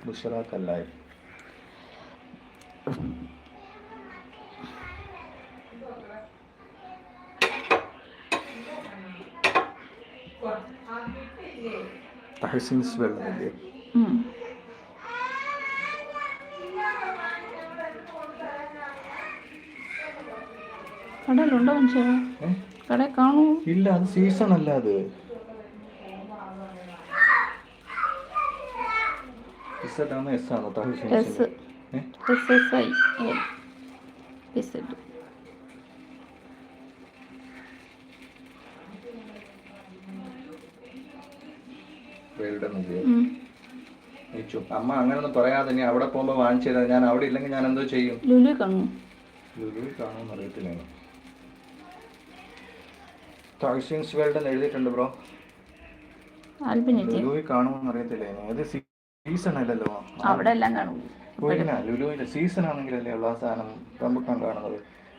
ബുഷറാക്കല്ലായി. തഹസിൻസ് വെള്ളമില്ലേ? കടയിലുണ്ടോ മനുഷ്യ? കടയിൽ കാണൂ? ഇല്ല, അത് സീസൺ അല്ല. അത് അമ്മ അങ്ങനൊന്നും പറയാതെ നീ അവിടെ പോകുമ്പോ വാങ്ങിച്ചു തരാം. ഞാൻ അവിടെ ഇല്ലെങ്കിൽ ഞാൻ എന്തോ ചെയ്യും? ലുലു കാണുമെന്ന് അറിയത്തില്ല. തഹസിൻസ് വേൾഡ് എഴുതിയിട്ടുണ്ട് ബ്രോ. ലുലുവിൽ കാണുമെന്ന് അറിയത്തില്ല. ഏത് സീസൺ അല്ലല്ലോ അവിടെ എല്ലാം കാണും. ലുലുവിന്റെ സീസൺ ആണെങ്കിലല്ലേ ഉള്ള ആ സാധനം റംബുട്ടാൻ കാണുന്നത്.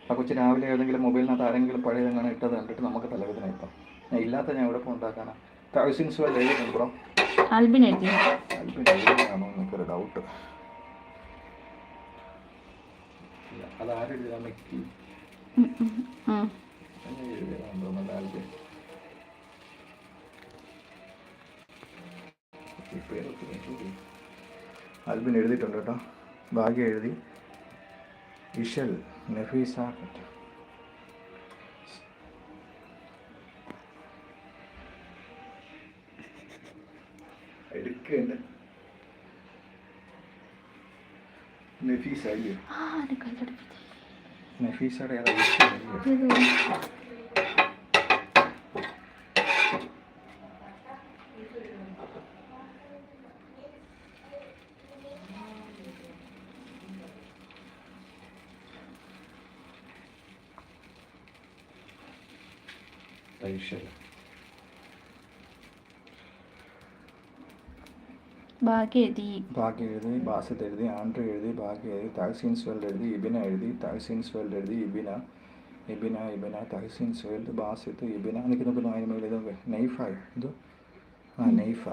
ആ കൊച്ചു രാവിലെ ഏതെങ്കിലും മൊബൈലിനകത്ത് ആരെങ്കിലും പഴയതെങ്ങനെ ഇട്ടത് കണ്ടിട്ട് നമുക്ക് തലവേദന. ഇപ്പം ഞാൻ ഇല്ലാത്ത ഞാൻ ഇവിടെ ഉണ്ടാക്കാനാ. തഹസിൻസ് വേൾഡ് എഴുതിയിട്ടുണ്ട് ബ്രോ. ആൽബിൻ എഴുതിയാണോ എനിക്കൊരു ഡൗട്ട്. അതാരെഴുതിയാ? മെക്കി ആൽബിൻ. ആൽബിൻ എഴുതിയിട്ടുണ്ട് കേട്ടോ. ഭാഗ്യ എഴുതി. ഇഷൽ, നഫീസ, നഫീസ അല്ലേ? നഫീസയുടെ ഭാഗ്യ എഴുതി, ബാസിത്ത് എഴുതി, ആൻഡ്രൂ എഴുതി, ഭാഗ്യ എഴുതി, തഹസിൻസ് വേൾഡ് എഴുതി, ഇബിന എഴുതി, തഹസിൻസ് വേൾഡ് എഴുതി, ഇബിന തഹസിൻസ് വേൾഡ്, ബാസിത്ത്, ഇബിന. എനിക്ക് നോക്കുന്നു അതിന് മേലെ ഇത് നൈഫ. എന്തോ നൈഫ.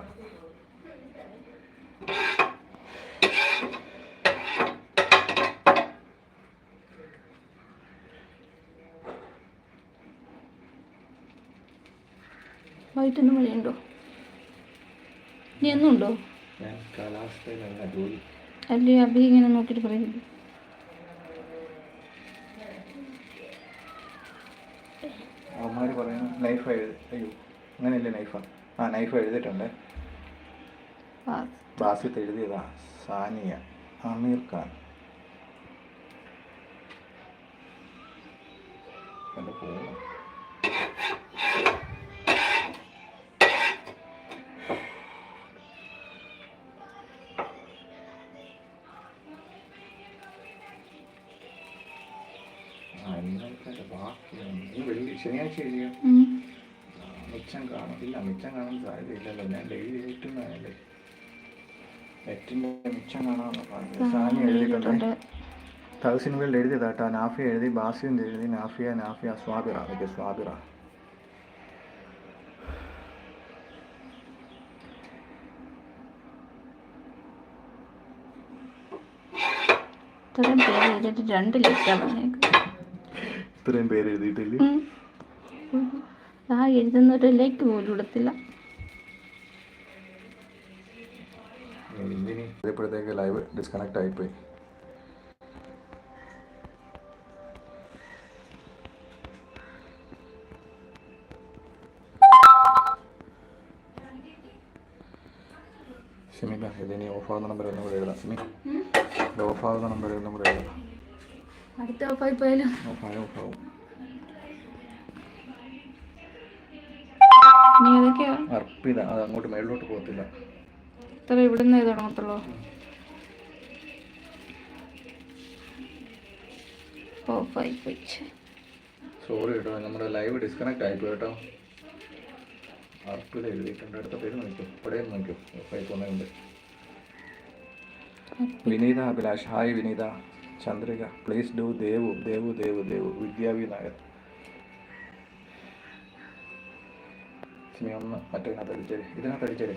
വൈകിട്ടൊന്നും മഴയുണ്ടോ? നീ എന്നുണ്ടോ? അല്ലേ അഭി ഇങ്ങനെ നോക്കിയിട്ട് പറയുന്നു. അവന്മാര് പറയുന്നു നൈഫ എഴുതി. അയ്യോ അങ്ങനെയല്ലേ നൈഫ? നൈഫ എഴുതിയിട്ടുണ്ട്. ബാസിത്ത് എഴുതിയതാ. സാനിയ, അമീർ ഖാൻ. എൻ്റെ പോകണം. ശനിയാഴ്ച എഴുതിയോ? മിച്ചം കാണത്തില്ല. മിച്ചം കാണാൻ സാധ്യതയില്ലല്ലോ. ഞാൻ ഡെയിലി എഴുതുന്നതല്ലേ. നെറ്റിൻ്റെ മിച്ചം കാണാമെന്ന് പറഞ്ഞു. സാനി എഴുതിയിട്ടുണ്ട്. തഹസിൻ വേൾഡ് എഴുതിയതാട്ടോ. നാഫിയ എഴുതി, ബാസിൻ എഴുതി, നാഫിയ സ്വാബിറ. അതൊക്കെ സ്വാബിറ. ഇത്രയും പേര് എഴുതിയിട്ടില്ലേ? എഴുതുന്നവരിലേക്ക് പോലും ഇടത്തില്ല. ഇപ്പോഴത്തേക്ക് ലൈവ് ഡിസ്കണക്ട് ആയിപ്പോയി. സിമിക ഇതിനി ഓഫാകുന്ന നമ്പർ ഒന്നും കൂടെ എഴുതാം. സിമി ഓഫാകുന്ന നമ്പർ ഒന്നും കൂടെ എഴുതാം. അടുത്ത ഓഫായി പോയാലോ? ഓഫാവും. അർപ്പിത അത് അങ്ങോട്ട് മേളിലോട്ട് പോകത്തില്ല. ഇത്ര ഇവിടുന്ന് തുടങ്ങത്തുള്ളൂ. ഓഫായി പോയി. സോറി കേട്ടോ, നമ്മുടെ ലൈവ് ഡിസ്കണക്ട് ആയിപ്പോയി കേട്ടോ. അർപ്പിത എഴുതിയിട്ടുണ്ട്. അടുത്ത പേര് നോക്കിയോ, ഇവിടെ നോക്കിയോ. ഓഫായി പോകുന്നുണ്ട്. Vineetha Abhilash, hi Vineetha. Chandrika, please do. Devu. വിദ്യാവി നായർ. സിമി ഒന്ന് മറ്റേ ഇതിനകത്ത് അടിച്ചേരെ. ഇല്ല അതിനകത്ത് അടിച്ചേരെ.